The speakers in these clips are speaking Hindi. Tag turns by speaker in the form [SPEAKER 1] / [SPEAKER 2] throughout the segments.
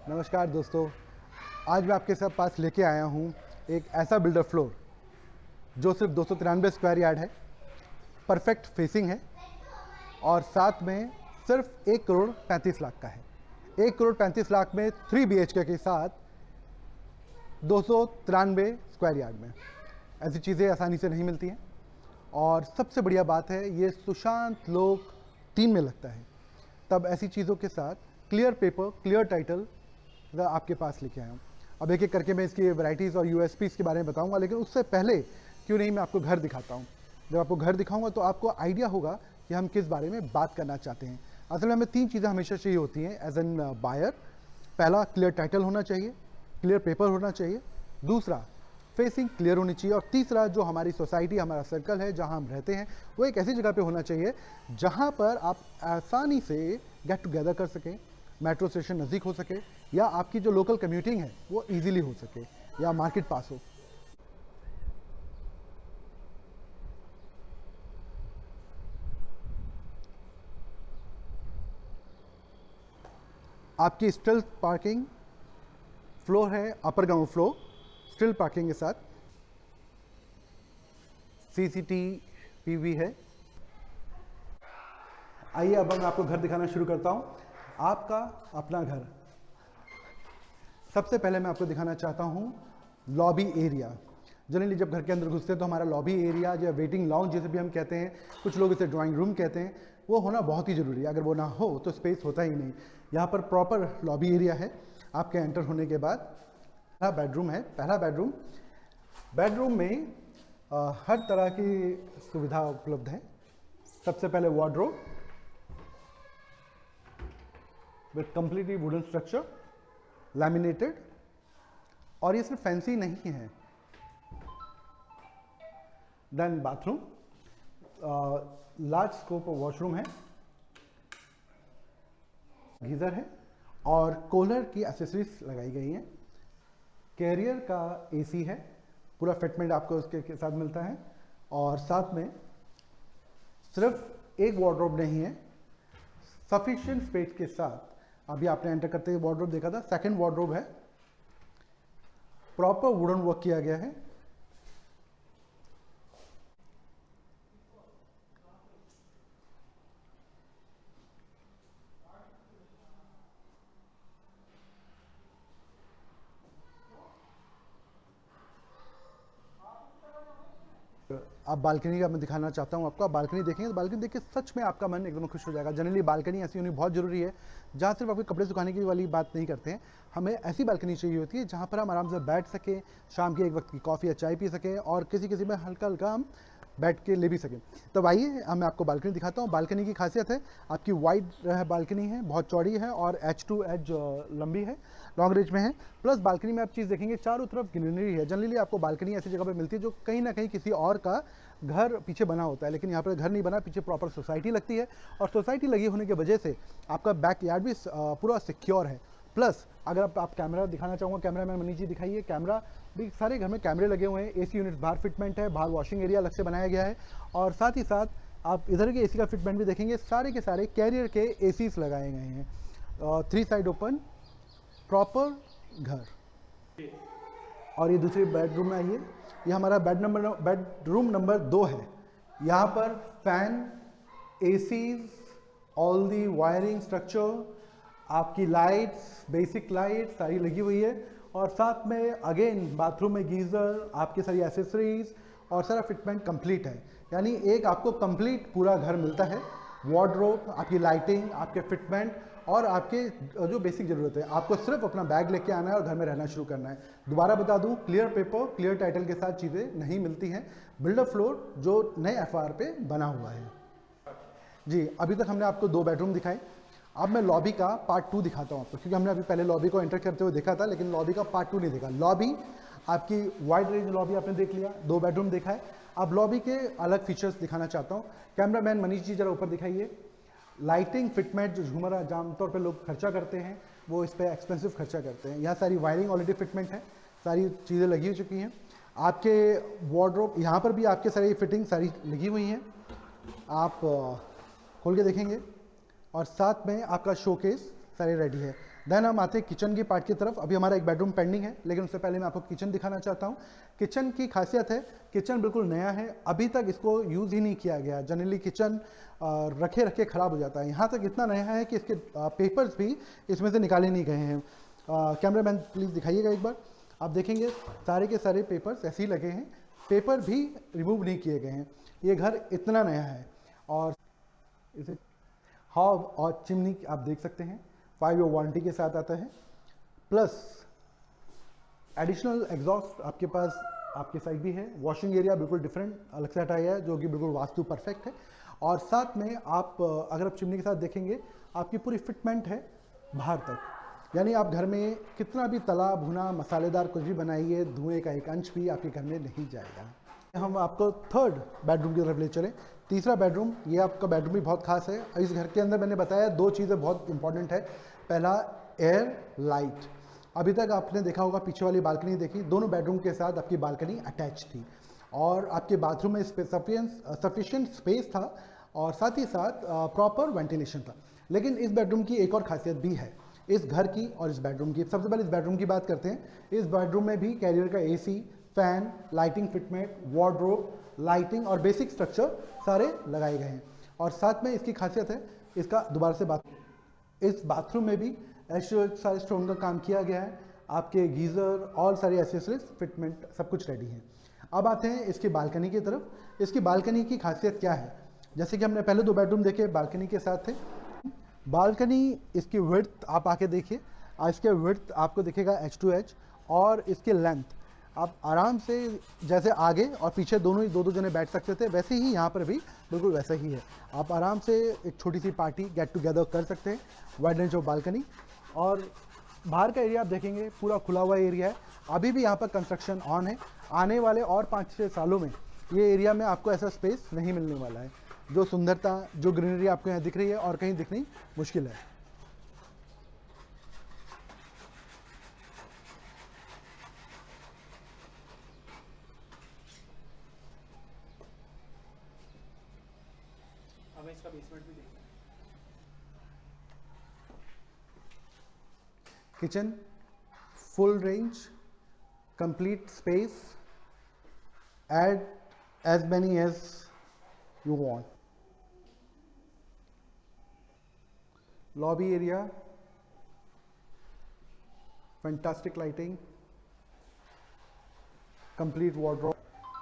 [SPEAKER 1] नमस्कार दोस्तों। आज मैं आपके सब पास लेके आया हूँ एक ऐसा बिल्डर फ्लोर जो सिर्फ 293 स्क्वायर यार्ड है, परफेक्ट फेसिंग है और साथ में सिर्फ 1,35,00,000 का है। 1,35,00,000 में 3 BHK के साथ 293 स्क्वायर यार्ड में ऐसी चीज़ें आसानी से नहीं मिलती हैं। और सबसे बढ़िया बात है, ये सुशांत लोक 3 में लगता है। तब ऐसी चीज़ों के साथ क्लियर पेपर, क्लियर टाइटल आपके पास लेके आया हूँ। अब एक एक करके मैं इसकी वैरायटीज़ और यूएसपीज़ के बारे में बताऊंगा, लेकिन उससे पहले क्यों नहीं मैं आपको घर दिखाता हूँ। जब आपको घर दिखाऊंगा तो आपको आइडिया होगा कि हम किस बारे में बात करना चाहते हैं। असल में हमें 3 चीज़ें हमेशा चाहिए होती हैं एज एन बायर। पहला, क्लियर टाइटल होना चाहिए, क्लियर पेपर होना चाहिए। दूसरा, फेसिंग क्लियर होनी चाहिए। और तीसरा, जो हमारी सोसाइटी, हमारा सर्कल है, जहाँ हम रहते हैं, वो एक ऐसी जगह पे होना चाहिए जहाँ पर आप आसानी से गेट टुगेदर कर सकें, मेट्रो स्टेशन नज़दीक हो सके, या आपकी जो लोकल कम्यूटिंग है वो इजीली हो सके, या मार्केट पास हो। आपकी स्टिल पार्किंग फ्लोर है, upper ground floor still parking के साथ। CCTV है। आइए अब मैं आपको घर दिखाना शुरू करता हूँ। आपका अपना घर। सबसे पहले मैं आपको दिखाना चाहता हूँ लॉबी एरिया। जनरली जब घर के अंदर घुसते हैं तो हमारा लॉबी एरिया, या वेटिंग लाउंज जिसे भी हम कहते हैं, कुछ लोग इसे ड्राइंग रूम कहते हैं, वो होना बहुत ही ज़रूरी है। अगर वो ना हो तो स्पेस होता ही नहीं। यहाँ पर प्रॉपर लॉबी एरिया है। आपके एंटर होने के बाद पहला बेडरूम है। पहला बेडरूम में हर तरह की सुविधा उपलब्ध है। सबसे पहले wardrobe with completely wooden structure, laminated. और ये सिर्फ फैंसी नहीं है। Then bathroom, large scope washroom है, गीजर है और कूलर की एसेसरीज लगाई गई हैं। कैरियर का AC है, पूरा फिटमेंट आपको उसके साथ मिलता है। और साथ में सिर्फ एक वार्डरोब नहीं है, सफिशिएंट स्पेस के साथ। अभी आपने एंटर करते हुए वार्डरोब देखा था, सेकंड वार्डरोब है, प्रॉपर वुडन वर्क किया गया है। आप बालकनी का मैं दिखाना चाहता हूँ आपको। आप बालकनी देखेंगे तो बालकनी देख के सच में आपका मन एकदम खुश हो जाएगा। जनरली बालकनी ऐसी होनी बहुत ज़रूरी है जहाँ सिर्फ आपके कपड़े सुखाने की वाली बात नहीं करते हैं। हमें ऐसी बालकनी चाहिए होती है जहाँ पर हम आराम से बैठ सकें, शाम की एक वक्त की कॉफ़ी या चाय पी सकें, और किसी किसी में हल्का हल्का हम बैठ के ले भी सकें। तब आइए मैं आपको बालकनी दिखाता हूँ। बालकनी की खासियत है, आपकी वाइड बालकनी है, बहुत चौड़ी है और एज टू एज लंबी है, लॉन्ग रेंज में है। प्लस बालकनी में आप चीज़ देखेंगे, चारों तरफ ग्रीनरी है। जनरली आपको बालकनी ऐसी जगह पर मिलती है जो कहीं ना कहीं किसी और का घर पीछे बना होता है, लेकिन यहाँ पर घर नहीं बना, पीछे प्रॉपर सोसाइटी लगती है। और सोसाइटी लगी होने की वजह से आपका बैक यार्ड भी पूरा सिक्योर है। प्लस अगर आप कैमरा दिखाना चाहूँगा, कैमरा मैन मनीष जी दिखाइए। कैमरा भी, सारे घर में कैमरे लगे हुए हैं। AC यूनिट बाहर फिटमेंट है, बाहर वॉशिंग एरिया अलग से बनाया गया है। और साथ ही साथ आप इधर के AC का फिटमेंट भी देखेंगे, सारे के सारे कैरियर के ACs लगाए गए हैं। 3 साइड ओपन, प्रॉपर घर। और ये दूसरी बेडरूम में आइए। ये हमारा बेडरूम नंबर 2 है। यहाँ पर fan, ACs, all the wiring structure, आपकी लाइट्स, बेसिक लाइट सारी लगी हुई है। और साथ में अगेन बाथरूम में गीज़र, आपकी सारी एसेसरीज और सारा फिटमेंट कंप्लीट है। यानी एक आपको कंप्लीट पूरा घर मिलता है। वार्डरोब, आपकी लाइटिंग, आपके फिटमेंट और आपके जो बेसिक ज़रूरत है। आपको सिर्फ अपना बैग लेके आना है और घर में रहना शुरू करना है। दोबारा बता दूं, क्लियर पेपर, क्लियर टाइटल के साथ चीज़ें नहीं मिलती हैं। बिल्डर फ्लोर जो नए FR पे बना हुआ है। जी, अभी तक हमने आपको 2 बेडरूम दिखाए। अब मैं लॉबी का पार्ट 2 दिखाता हूँ आपको, क्योंकि हमने अभी पहले लॉबी को एंटर करते हुए देखा था, लेकिन लॉबी का पार्ट 2 नहीं देखा। लॉबी आपकी वाइड रेंज लॉबी आपने देख लिया, 2 बेडरूम देखा है। अब लॉबी के अलग फीचर्स दिखाना चाहता हूँ। कैमरामैन मनीष जी जरा ऊपर दिखाइए। लाइटिंग, फिटमेंट, जो झूमर आमतौर पर लोग खर्चा करते हैं, वो इस पर एक्सपेंसिव खर्चा करते हैं। यहाँ सारी वायरिंग ऑलरेडी फिटमेंट है, सारी चीज़ें लगी हो चुकी हैं। आपके वार्डरोब, यहाँ पर भी आपके सारी फिटिंग सारी लगी हुई हैं। आप खोल के देखेंगे। और साथ में आपका शोकेस, सारे रेडी है। देन हम आते हैं किचन की पार्ट की तरफ। अभी हमारा एक बेडरूम पेंडिंग है, लेकिन उससे पहले मैं आपको किचन दिखाना चाहता हूँ। किचन की खासियत है, किचन बिल्कुल नया है, अभी तक इसको यूज़ ही नहीं किया गया। जनरली किचन रखे रखे ख़राब हो जाता है, यहाँ तक इतना नया है कि इसके पेपर्स भी इसमें से निकाले नहीं गए हैं। कैमरामैन प्लीज़ दिखाइएगा एक बार। आप देखेंगे सारे के सारे पेपर्स ऐसे ही लगे हैं, पेपर भी रिमूव नहीं किए गए हैं। ये घर इतना नया है। और इसे हॉब और चिमनी आप देख सकते हैं, 5 ईयर वारंटी के साथ आता है। प्लस एडिशनल एग्जॉस्ट आपके पास आपके साइड भी है। वॉशिंग एरिया बिल्कुल डिफरेंट अलग से हटाया है, जो कि बिल्कुल वास्तु परफेक्ट है। और साथ में आप अगर आप चिमनी के साथ देखेंगे, आपकी पूरी फिटमेंट है बाहर तक, यानी आप घर में कितना भी तला भुना मसालेदार कुछ भी बनाइए, धुएं का एक अंश भी आपके घर में नहीं जाएगा। हम आपको थर्ड बेडरूम की तरफ ले चले। तीसरा बेडरूम, ये आपका बेडरूम भी बहुत खास है। इस घर के अंदर मैंने बताया 2 चीज़ें बहुत इंपॉर्टेंट है। पहला एयर, लाइट। अभी तक आपने देखा होगा पीछे वाली बालकनी देखी, दोनों बेडरूम के साथ आपकी बालकनी अटैच थी और आपके बाथरूम में सफिशिएंट स्पेस था और साथ ही साथ प्रॉपर वेंटिलेशन था। लेकिन इस बेडरूम की एक और खासियत भी है इस घर की और इस बेडरूम की। सबसे पहले इस बेडरूम की बात करते हैं। इस बेडरूम में भी कैरियर का AC, fan, lighting fitment, wardrobe, lighting और बेसिक स्ट्रक्चर सारे लगाए गए हैं। और साथ में इसकी खासियत है, इसका दोबारा से बात, इस बाथरूम में भी सारे स्टोन का काम किया गया है। आपके गीज़र और सारी एसेसरीज फिटमेंट सब कुछ रेडी है। अब आते हैं इसकी बालकनी की तरफ। इसकी बालकनी की खासियत क्या है? जैसे कि हमने पहले 2 बेडरूम देखे बालकनी के साथ थे। बालकनी इसकी विड्थ आप आके देखिए, इसके विड्थ आपको दिखेगा एज टू एज, और इसके लेंथ आप आराम से जैसे आगे और पीछे दोनों ही 2-2 जने बैठ सकते थे, वैसे ही यहाँ पर भी बिल्कुल वैसा ही है। आप आराम से एक छोटी सी पार्टी गेट टुगेदर कर सकते हैं। Wide range of balcony. और बाहर का एरिया आप देखेंगे पूरा खुला हुआ एरिया है। अभी भी यहाँ पर कंस्ट्रक्शन ऑन है। आने वाले और 5-6 सालों में ये एरिया में आपको ऐसा स्पेस नहीं मिलने वाला है। जो सुंदरता, जो ग्रीनरी आपको यहाँ दिख रही है और कहीं दिखनी मुश्किल है। हमें इसका बेसमेंट भी देखना है। Kitchen full range, complete space, add as many as you want. Lobby area, fantastic lighting, complete wardrobe.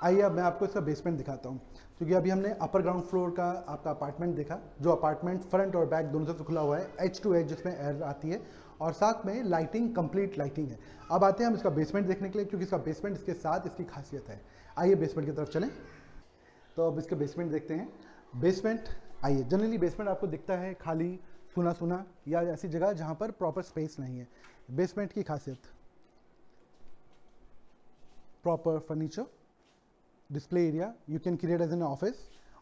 [SPEAKER 1] आइए अब मैं आपको इसका बेसमेंट दिखाता हूँ, क्योंकि अभी हमने अपर ग्राउंड फ्लोर का आपका अपार्टमेंट देखा, जो अपार्टमेंट फ्रंट और बैक दोनों से खुला हुआ है, एज टू एज जिसमें एयर आती है और साथ में लाइटिंग, कंप्लीट लाइटिंग है। अब आते हैं हम इसका बेसमेंट देखने के लिए, क्योंकि इसका बेसमेंट इसके साथ इसकी खासियत है। आइए बेसमेंट की तरफ चलें। तो अब इसका बेसमेंट देखते हैं। बेसमेंट, आइए। जनरली बेसमेंट आपको दिखता है खाली, सुना सुना, या ऐसी जगह जहाँ पर प्रॉपर स्पेस नहीं है। बेसमेंट की खासियत, proper furniture, display area, you can create as an office,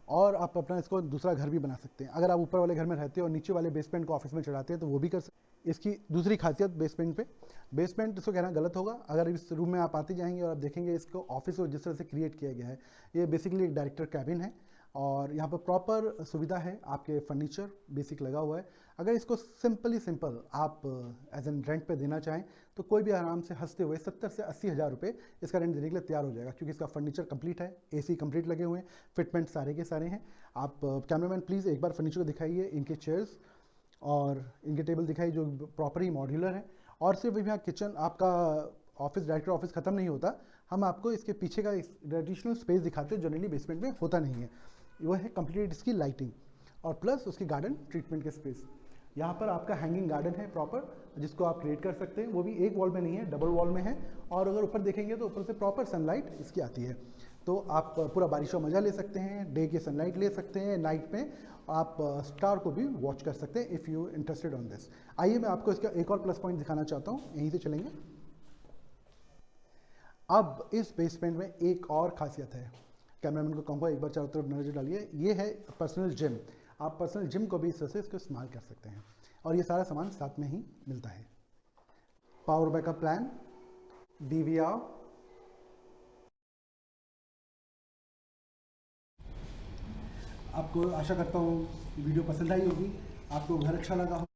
[SPEAKER 1] और आप अपना इसको दूसरा घर भी बना सकते हैं। अगर आप ऊपर वाले घर में रहते हैं और नीचे वाले बेसमेंट को ऑफिस में चढ़ाते हैं तो वो भी कर सकते हैं। इसकी दूसरी खासियत बेसमेंट पे, बेसमेंट इसको कहना गलत होगा। अगर इस रूम में आप आते जाएंगे और आप देखेंगे इसको ऑफिस को जिस तरह से क्रिएट किया गया है, ये बेसिकली एक डायरेक्टर कैबिन है और यहाँ पर प्रॉपर सुविधा है। आपके फर्नीचर बेसिक लगा हुआ है। अगर इसको सिंपल आप एज एन रेंट पे देना चाहें तो कोई भी आराम से हंसते हुए 70 से 80 हज़ार रुपये इसका रेंट देने के लिए तैयार हो जाएगा, क्योंकि इसका फर्नीचर कंप्लीट है, एसी कंप्लीट लगे हुए हैं, फिटमेंट सारे के सारे हैं। आप कैमरामैन प्लीज़ एक बार फर्नीचर को दिखाइए, इनके चेयर्स और इनके टेबल दिखाइए जो प्रॉपर ही मॉड्यूलर है। और सिर्फ यहाँ किचन, आपका ऑफिस, डायरेक्टर ऑफिस ख़त्म नहीं होता, हम आपको इसके पीछे का एडिशनल स्पेस दिखाते हैं, जनरली बेसमेंट में होता नहीं है। वो है कंप्लीट इसकी लाइटिंग और प्लस उसकी गार्डन ट्रीटमेंट के स्पेस। यहाँ पर आपका हैंगिंग गार्डन है प्रॉपर, जिसको आप क्रिएट कर सकते हैं। वो भी एक वॉल में नहीं है, डबल वॉल में है। और अगर ऊपर देखेंगे तो ऊपर से प्रॉपर सनलाइट इसकी आती है, तो आप पूरा बारिश का मज़ा ले सकते हैं, डे के सनलाइट ले सकते हैं, नाइट में आप स्टार को भी वॉच कर सकते हैं if you interested on this. आइए मैं आपको इसका एक और प्लस पॉइंट दिखाना चाहता हूँ, यहीं से चलेंगे। अब इस बेसमेंट में एक और खासियत है, कैमरामैन को कहूँगा एक बार चारों तरफ नजर डालिए। ये है पर्सनल जिम। आप पर्सनल जिम को भी इस तरह से इसको इस्तेमाल कर सकते हैं और ये सारा सामान साथ में ही मिलता है। पावर बैकअप प्लान, DVR, आपको आशा करता हूँ वीडियो पसंद आई होगी, आपको घर अच्छा लगा हो।